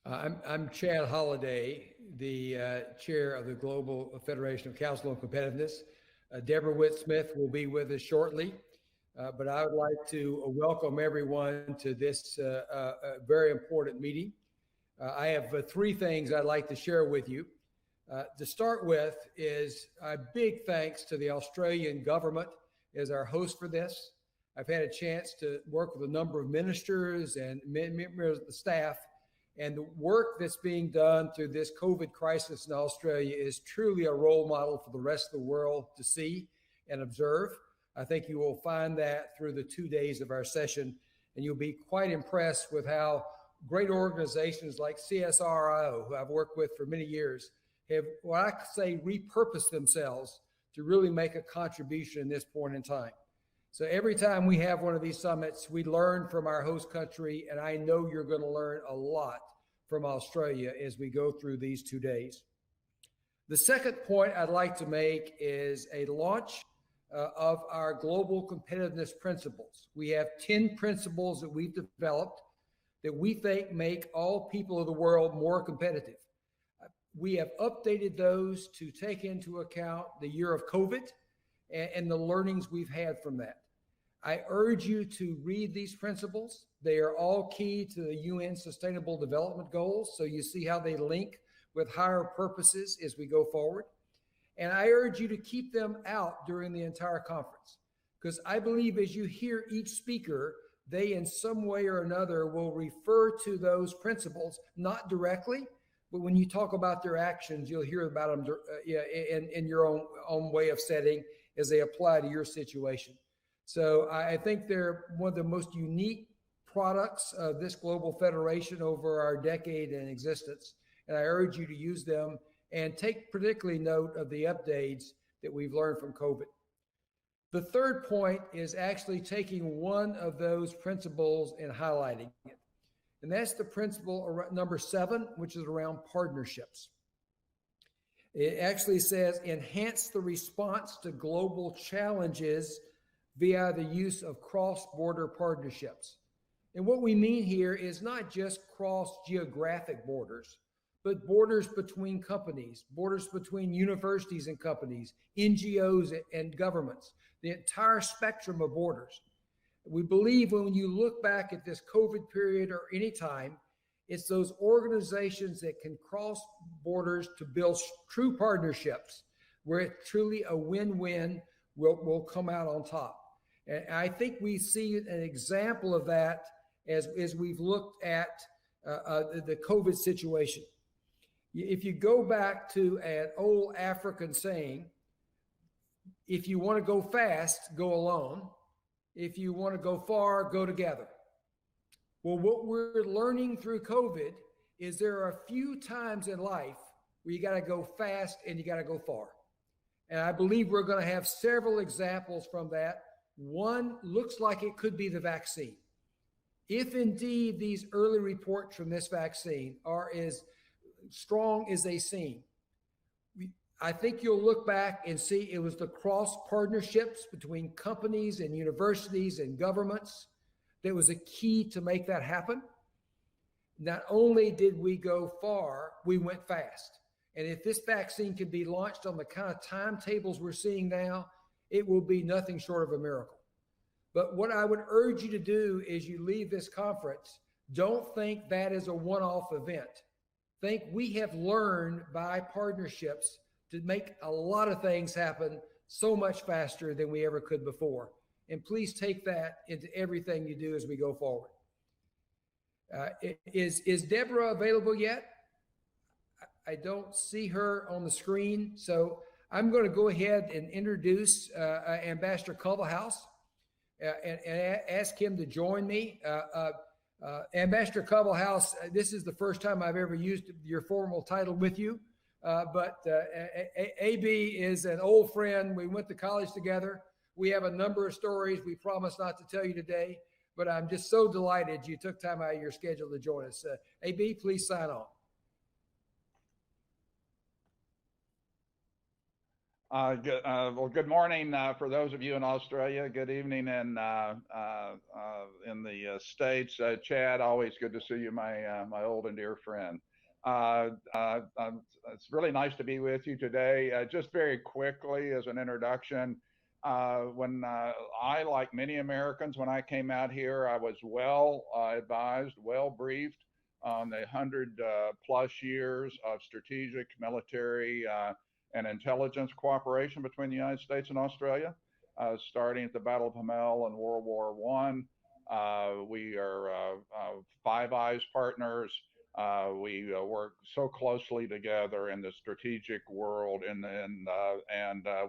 I'm Chad Holliday, the chair of the Global Federation of Council on Competitiveness. Deborah Witt-Smith will be with us shortly, but I would like to welcome everyone to this very important meeting. I have three things I'd like to share with you. To start with is a big thanks to the Australian government as our host for this. I've had a chance to work with a number of ministers and members of the staff, and the work that's being done through this COVID crisis in Australia is truly a role model for the rest of the world to see and observe. I think you will find that through the 2 days of our session, and you'll be quite impressed with how great organizations like CSRIO, who I've worked with for many years, have what I say repurposed themselves to really make a contribution in this point in time. So every time we have one of these summits, we learn from our host country, and I know you're going to learn a lot from Australia as we go through these 2 days. The second point I'd like to make is a launch of our global competitiveness principles. We have 10 principles that we've developed that we think make all people of the world more competitive. We have updated those to take into account the year of COVID and the learnings we've had from that. I urge you to read these principles. They are all key to the UN Sustainable Development Goals, so you see how they link with higher purposes as we go forward. And I urge you to keep them out during the entire conference, because I believe as you hear each speaker, they in some way or another will refer to those principles, not directly, but when you talk about their actions, you'll hear about them in your own way of setting as they apply to your situation. So I think they're one of the most unique products of this global federation over our decade in existence. And I urge you to use them and take particularly note of the updates that we've learned from COVID. The third point is actually taking one of those principles and highlighting it. And that's the principle number 7, which is around partnerships. It actually says, enhance the response to global challenges via the use of cross-border partnerships. And what we mean here is not just cross-geographic borders, but borders between companies, borders between universities and companies, NGOs and governments, the entire spectrum of borders. We believe when you look back at this COVID period or any time, it's those organizations that can cross borders to build true partnerships where it's truly a win-win will come out on top. And I think we see an example of that as we've looked at the COVID situation. If you go back to an old African saying, if you want to go fast, go alone. If you want to go far, go together. Well, what we're learning through COVID is there are a few times in life where you got to go fast and you got to go far. And I believe we're going to have several examples from that. One looks like it could be the vaccine. If indeed these early reports from this vaccine are as strong as they seem, I think you'll look back and see it was the cross partnerships between companies and universities and governments that was a key to make that happen. Not only did we go far, we went fast. And if this vaccine can be launched on the kind of timetables we're seeing now, it will be nothing short of a miracle. But what I would urge you to do as you leave this conference, don't think that is a one-off event. Think we have learned by partnerships to make a lot of things happen so much faster than we ever could before. And please take that into everything you do as we go forward. Is Deborah available yet? I don't see her on the screen. So I'm going to go ahead and introduce Ambassador Culverhouse and ask him to join me. Ambassador Culverhouse, this is the first time I've ever used your formal title with you. But AB is an old friend. We went to college together. We have a number of stories we promise not to tell you today, but I'm just so delighted you took time out of your schedule to join us. AB, please sign on. Well, good morning for those of you in Australia. Good evening in the States. Chad, always good to see you, my old and dear friend. Uh, uh, um, it's really nice to be with you today. Just very quickly, as an introduction, when I, like many Americans, when I came out here, I was well advised, well briefed on the 100 plus years of strategic military and intelligence cooperation between the United States and Australia, starting at the Battle of Hamel in World War One. We are Five Eyes partners. We work so closely together in the strategic world, and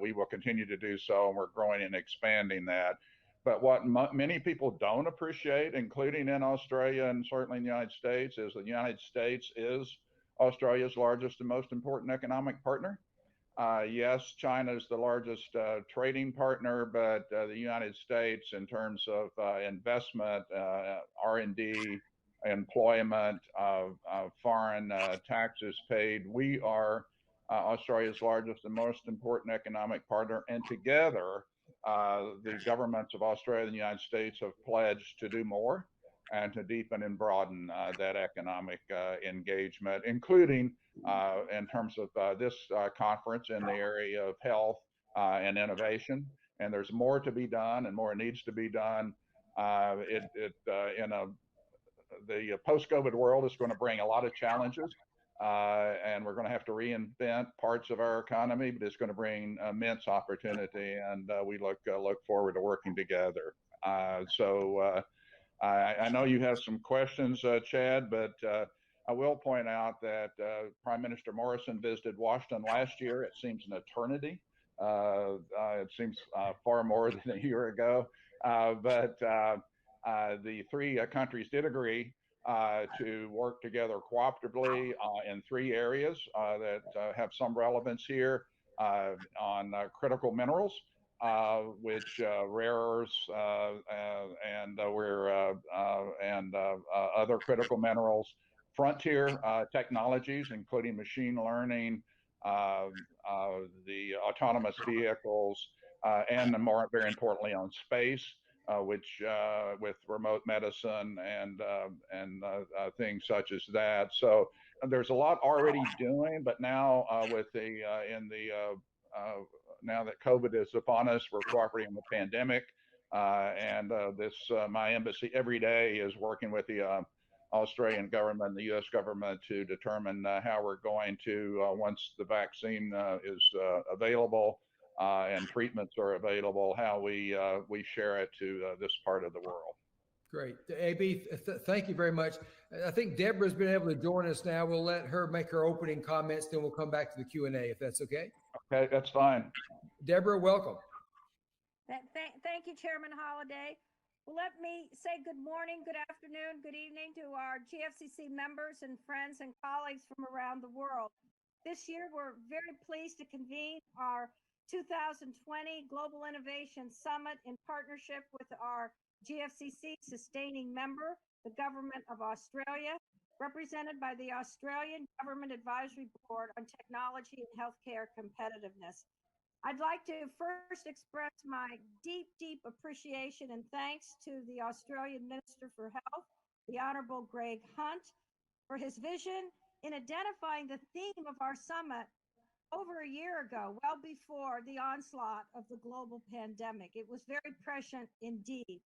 we will continue to do so. And we're growing and expanding that. But what many people don't appreciate, including in Australia and certainly in the United States, is the United States is Australia's largest and most important economic partner. Yes, China is the largest trading partner, but the United States, in terms of investment, R&D, employment, foreign taxes paid, we are Australia's largest and most important economic partner. And together, the governments of Australia and the United States have pledged to do more and to deepen and broaden that economic engagement, including in terms of this conference in the area of health and innovation. And there's more to be done, and more needs to be done. In the post-COVID world is going to bring a lot of challenges, and we're going to have to reinvent parts of our economy, but it's going to bring immense opportunity, and we look forward to working together. I know you have some questions, Chad, but I will point out that Prime Minister Morrison visited Washington last year. It seems an eternity. It seems far more than a year ago. But the three countries did agree to work together cooperatively in three areas that have some relevance here on critical minerals, which rare earths and other critical minerals, frontier technologies, including machine learning, the autonomous vehicles, and more very importantly on space, which with remote medicine and things such as that. So there's a lot already doing, but now with the in the now that COVID is upon us, we're cooperating with the pandemic. My embassy every day is working with the Australian government and the U.S. government to determine how we're going to, once the vaccine is available and treatments are available, how we share it to this part of the world. Great. AB, thank you very much. I think Deborah's been able to join us now. We'll let her make her opening comments, then we'll come back to the Q&A, if that's okay. Okay, that's fine. Deborah, welcome. Thank you, Chairman Holliday. Well, let me say good morning, good afternoon, good evening to our GFCC members and friends and colleagues from around the world. This year, we're very pleased to convene our 2020 Global Innovation Summit in partnership with our GFCC sustaining member, the Government of Australia, represented by the Australian Government Advisory Board on Technology and Healthcare Competitiveness. I'd like to first express my deep appreciation and thanks to the Australian Minister for Health, the Honourable Greg Hunt, for his vision in identifying the theme of our summit over a year ago, well before the onslaught of the global pandemic. It was very prescient indeed.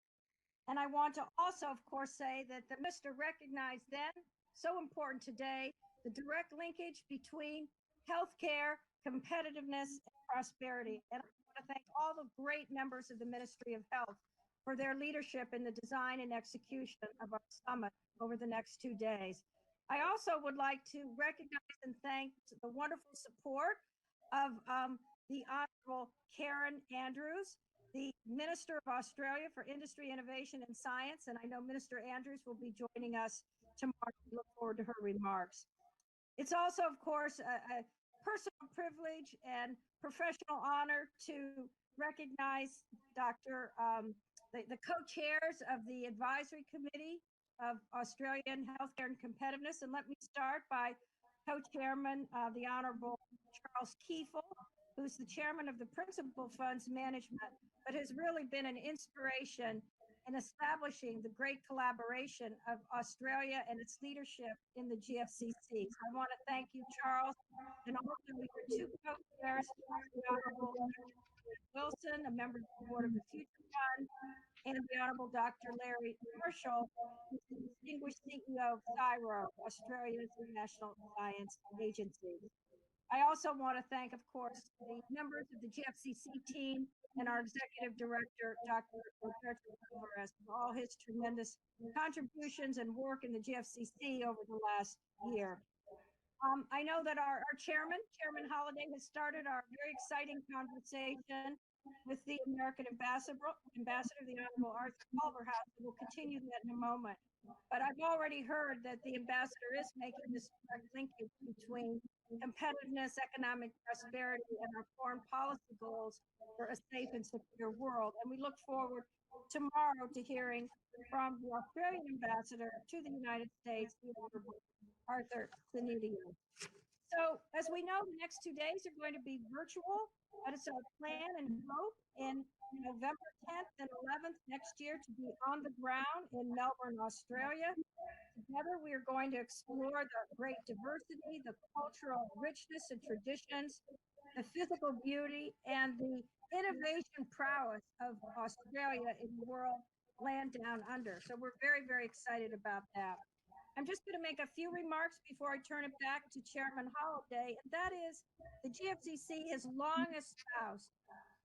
And I want to also, of course, say that the minister recognized then, so important today, the direct linkage between healthcare, competitiveness, and prosperity. And I want to thank all the great members of the Ministry of Health for their leadership in the design and execution of our summit over the next 2 days. I also would like to recognize and thank the wonderful support of the Honorable Karen Andrews, the Minister of Australia for Industry, Innovation and Science. And I know Minister Andrews will be joining us tomorrow. We look forward to her remarks. It's also, of course, a personal privilege and professional honor to recognize the co-chairs of the Advisory Committee of Australian Healthcare and Competitiveness. And let me start by co-chairman, the Honorable Charles Kiefel, who's the chairman of the Principal Funds Management, but has really been an inspiration in establishing the great collaboration of Australia and its leadership in the GFCC. So I want to thank you, Charles, and also your two co-chairs, the Honorable Wilson, a member of the board of the Future Fund, and the Honorable Dr. Larry Marshall, who's the distinguished CEO of CSIRO, Australia's National Science Agency. I also want to thank, of course, the members of the GFCC team and our executive director, Dr. Roberto Alvarez, for all his tremendous contributions and work in the GFCC over the last year. I know that our Chairman Holliday, has started our very exciting conversation with the American ambassador, the Honorable Arthur Culverhouse, and we'll continue that in a moment. But I've already heard that the ambassador is making this direct linkage between competitiveness, economic prosperity, and our foreign policy goals for a safe and secure world. And we look forward tomorrow to hearing from the Australian ambassador to the United States, the Honorable Arthur Canidio. So as we know, the next 2 days are going to be virtual, but it's our plan and hope in November 10th and 11th next year to be on the ground in Melbourne, Australia. Together, we are going to explore the great diversity, the cultural richness and traditions, the physical beauty, and the innovation prowess of Australia in the world land down under. So we're very, very excited about that. I'm just going to make a few remarks before I turn it back to Chairman Holliday, and that is the GFCC has long espoused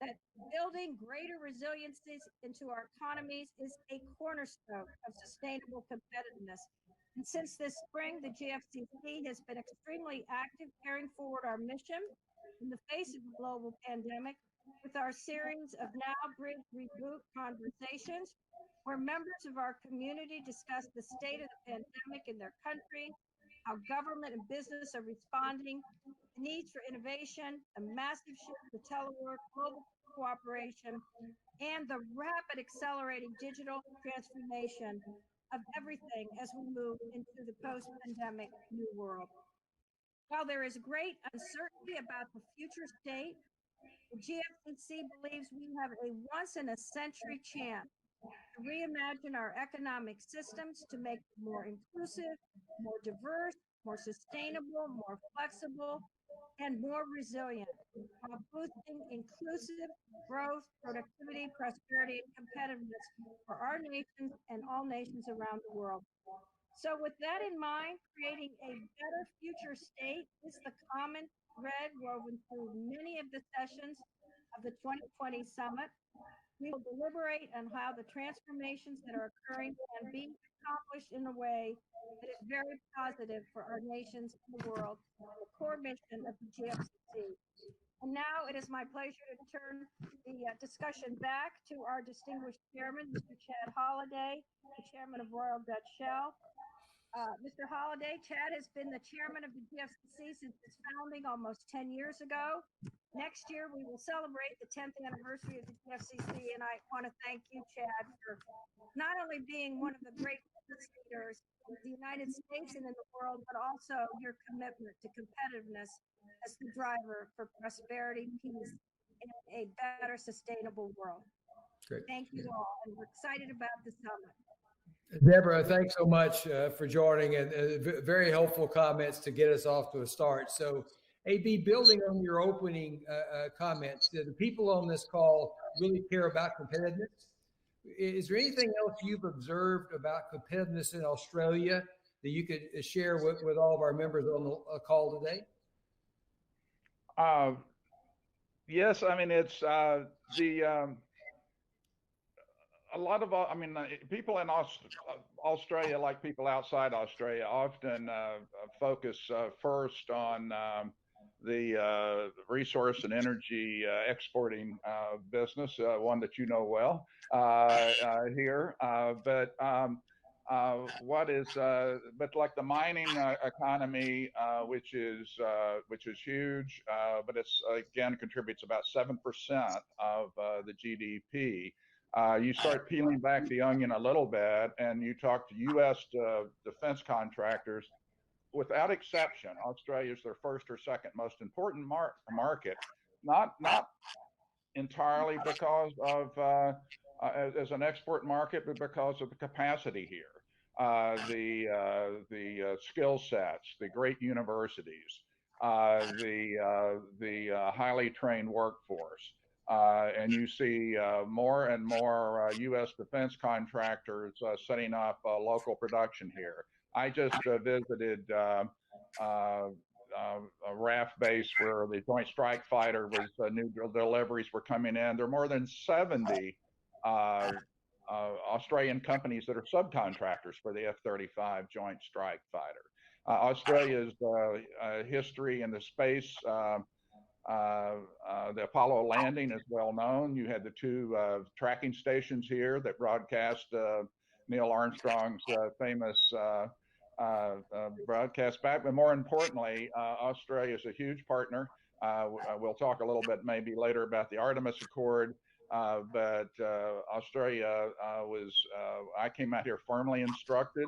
that building greater resiliencies into our economies is a cornerstone of sustainable competitiveness. And since this spring, the GFCC has been extremely active carrying forward our mission in the face of the global pandemic with our series of Now Bridge Reboot conversations, where members of our community discuss the state of the pandemic in their country, how government and business are responding, the needs for innovation, a massive shift to telework, global cooperation, and the rapid accelerating digital transformation of everything as we move into the post-pandemic new world. While there is great uncertainty about the future state, the GFCC believes we have a once-in-a-century chance to reimagine our economic systems to make them more inclusive, more diverse, more sustainable, more flexible, and more resilient, while boosting inclusive growth, productivity, prosperity, and competitiveness for our nations and all nations around the world. So with that in mind, creating a better future state is the common thread woven through many of the sessions of the 2020 summit. We will deliberate on how the transformations that are occurring can be accomplished in a way that is very positive for our nations and the world, the core mission of the GFCC. And now it is my pleasure to turn the discussion back to our distinguished chairman, Mr. Chad Holliday, the chairman of Royal Dutch Shell. Mr. Holliday, Chad has been the chairman of the GFCC since its founding almost 10 years ago. Next year, we will celebrate the 10th anniversary of the GFCC, and I want to thank you, Chad, for not only being one of the great business leaders in the United States and in the world, but also your commitment to competitiveness as the driver for prosperity, peace, and a better sustainable world. Great. Thank you all, and we're excited about the summit. Deborah, thanks so much for joining, and very helpful comments to get us off to a start. So, AB, building on your opening comments, the people on this call really care about competitiveness. Is there anything else you've observed about competitiveness in Australia that you could share with all of our members on the call today? Yes, I mean, it's a lot of, I mean, people in Australia, like people outside Australia, often focus first on the resource and energy exporting business, one that you know well here. But like the mining economy, which is huge, but it's again contributes about 7% of the GDP. You start peeling back the onion a little bit, and you talk to U.S. defense contractors. Without exception, Australia is their first or second most important market. not entirely because of as an export market, but because of the capacity here, the skill sets, the great universities, the highly trained workforce. And you see more and more U.S. defense contractors setting up local production here. I just visited a RAF base where the Joint Strike Fighter was new deliveries were coming in. There are more than 70 Australian companies that are subcontractors for the F-35 Joint Strike Fighter. Australia's history in the space, the Apollo landing is well known. You had the two tracking stations here that broadcast Neil Armstrong's famous broadcast back. But more importantly, Australia is a huge partner. We'll talk a little bit maybe later about the Artemis Accord. But Australia I came out here firmly instructed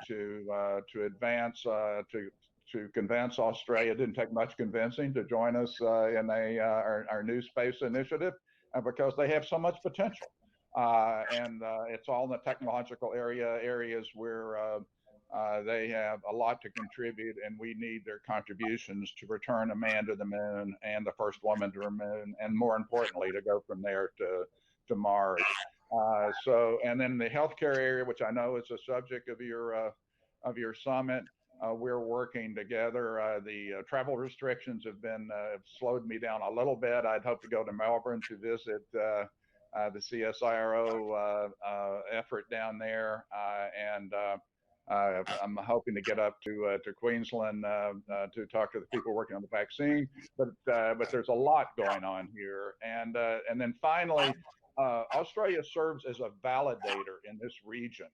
to advance, to convince Australia. It didn't take much convincing to join us in our new space initiative because they have so much potential. And it's all in the technological areas where they have a lot to contribute, and we need their contributions to return a man to the moon and the first woman to the moon, and more importantly, to go from there to Mars. And then the healthcare area, which I know is a subject of your summit, we're working together. The travel restrictions have slowed me down a little bit. I'd hope to go to Melbourne to visit the CSIRO effort down there, and I'm hoping to get up to Queensland to talk to the people working on the vaccine. But there's a lot going on here, and then finally, Australia serves as a validator in this region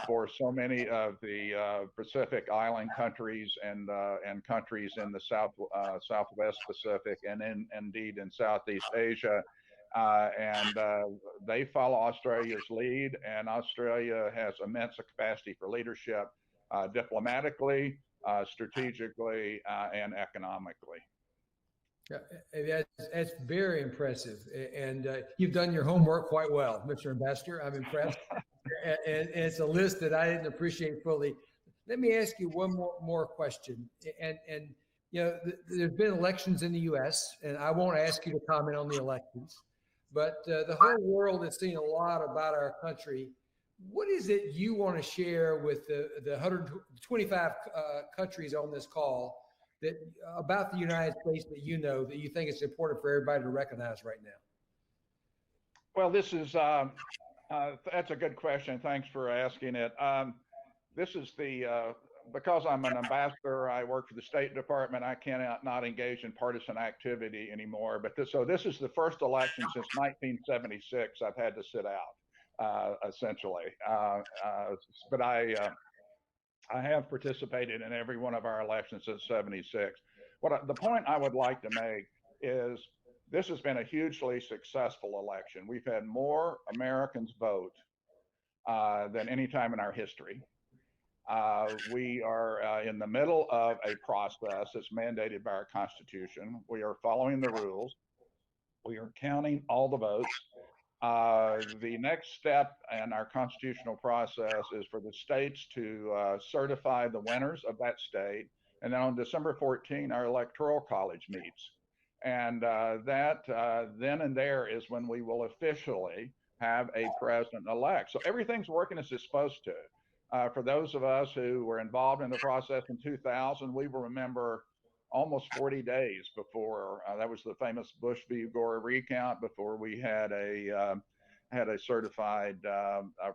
for so many of the Pacific Island countries and countries in the Southwest Pacific and indeed in Southeast Asia. And they follow Australia's lead, and Australia has immense capacity for leadership, diplomatically, strategically, and economically. Yeah, that's very impressive, and you've done your homework quite well, Mr. Ambassador. I'm impressed, and it's a list that I didn't appreciate fully. Let me ask you one more question, and you know, there's been elections in the U.S., and I won't ask you to comment on the elections. But the whole world has seen a lot about our country. What is it you want to share with the 125 countries on this call about the United States that you think it's important for everybody to recognize right now? Well, this is that's a good question. Thanks for asking it. This is because I'm an ambassador, I work for the State Department, I cannot not engage in partisan activity anymore. But this is the first election since 1976 I've had to sit out, essentially. But I have participated in every one of our elections since '76. The point I would like to make is this has been a hugely successful election. We've had more Americans vote than any time in our history. We are in the middle of a process that's mandated by our Constitution. We are following the rules. We are counting all the votes. The next step in our constitutional process is for the states to certify the winners of that state. And then on December 14, our Electoral College meets. And then and there is when we will officially have a president-elect. So everything's working as it's supposed to. For those of us who were involved in the process in 2000, we will remember almost 40 days before that was the famous Bush v. Gore recount, before we had a certified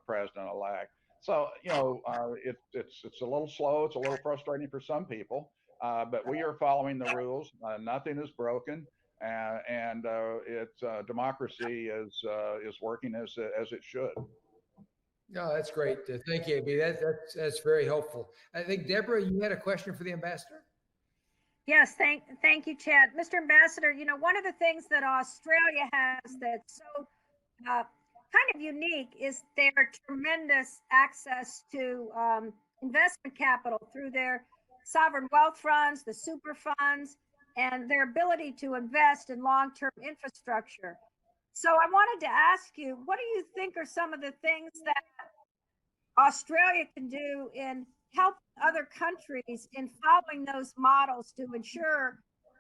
president-elect. So it's a little slow, it's a little frustrating for some people, but we are following the rules. Nothing is broken, and democracy is working as it should. No, that's great. Thank you, AB. That's very helpful. I think, Deborah, you had a question for the ambassador? Yes, thank you, Chad. Mr. Ambassador, you know, one of the things that Australia has that's so kind of unique is their tremendous access to investment capital through their sovereign wealth funds, the super funds, and their ability to invest in long-term infrastructure. So I wanted to ask you, what do you think are some of the things that Australia can do in helping other countries in following those models to ensure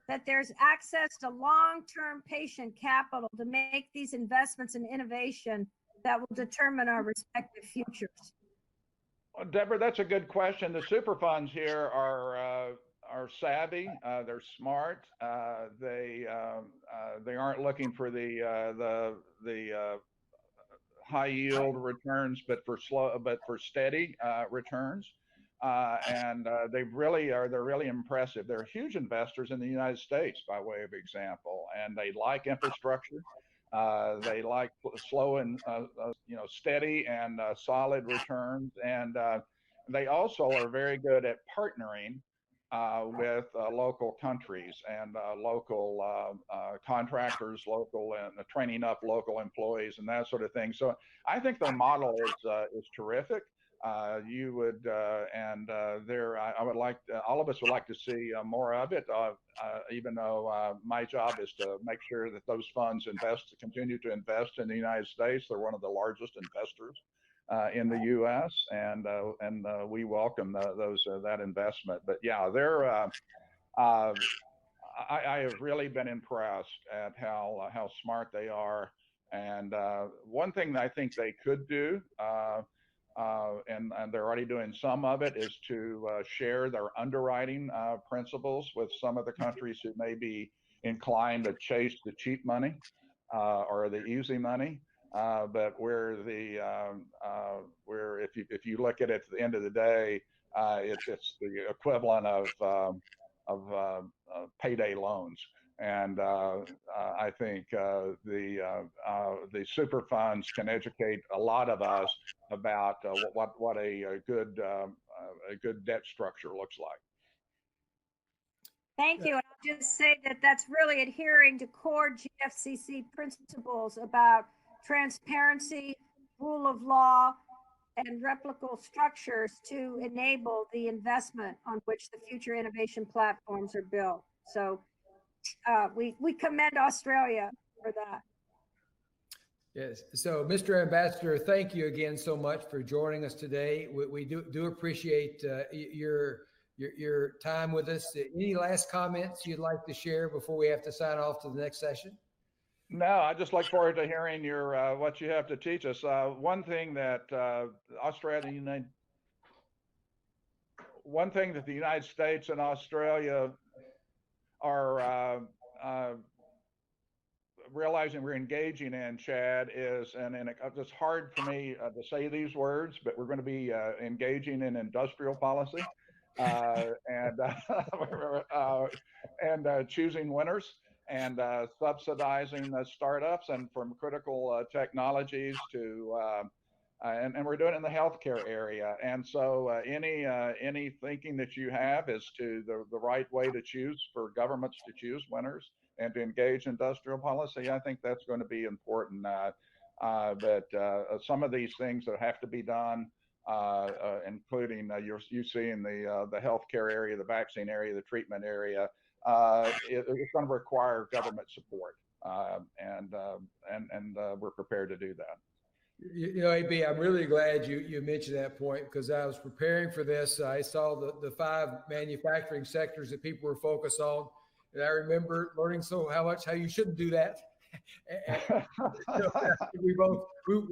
that there's access to long-term patient capital to make these investments in innovation that will determine our respective futures? Well, Deborah, that's a good question. The super funds here are savvy. They're smart. They aren't looking for the high yield returns, but for steady returns. They're really impressive. They're huge investors in the United States, by way of example, and they like infrastructure. They like slow and steady and solid returns, and they also are very good at partnering with local countries and local contractors, local and training up local employees and that sort of thing. So I think their model is terrific. You would I would like all of us would like to see more of it. Even though my job is to make sure that those funds continue to invest in the United States. They're one of the largest investors in the U.S. and we welcome that investment. But yeah, I have really been impressed at how smart they are. And one thing that I think they could do, and they're already doing some of it, is to share their underwriting principles with some of the countries who may be inclined to chase the cheap money or the easy money. But where if you look at it at the end of the day, it's the equivalent of payday loans. And I think the super funds can educate a lot of us about what a good debt structure looks like. Thank you. And I'll just say that that's really adhering to core GFCC principles about transparency, rule of law, and replicable structures to enable the investment on which the future innovation platforms are built. So we commend Australia for that. Yes. So, Mr. Ambassador, thank you again so much for joining us today. We do appreciate your time with us. Any last comments you'd like to share before we have to sign off to the next session? No, I just look forward to hearing what you have to teach us. One thing that the United States and Australia are realizing we're engaging in, Chad, is, and it's hard for me to say these words, but we're going to be engaging in industrial policy and choosing winners and subsidizing subsidizing and from critical technologies to and we're doing it in the healthcare area. And so any thinking that you have as to the right way to choose for governments to choose winners and to engage industrial policy, I think that's going to be important. But some of these things that have to be done, including you see in the healthcare area, the vaccine area, the treatment area, it's going to require government support, and we're prepared to do that. You know, AB, I'm really glad you mentioned that point, because I was preparing for this. I saw the 5 manufacturing sectors that people were focused on, and I remember learning how you shouldn't do that. And, we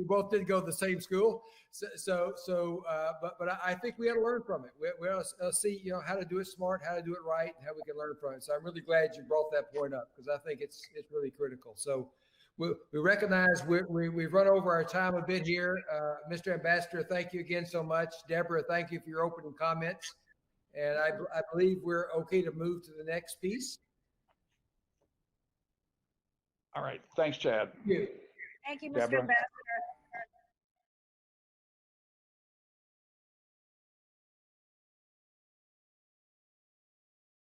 both did go to the same school, but I think we had to learn from it. We ought to see how to do it smart, how to do it right, and how we can learn from it. So I'm really glad you brought that point up, because I think it's really critical. So we recognize we've run over our time a bit here. Mr. Ambassador, thank you again so much. Deborah, thank you for your opening comments. And I believe we're okay to move to the next piece. All right. Thanks, Chad. Thank you. Thank you, Mr. Ambassador.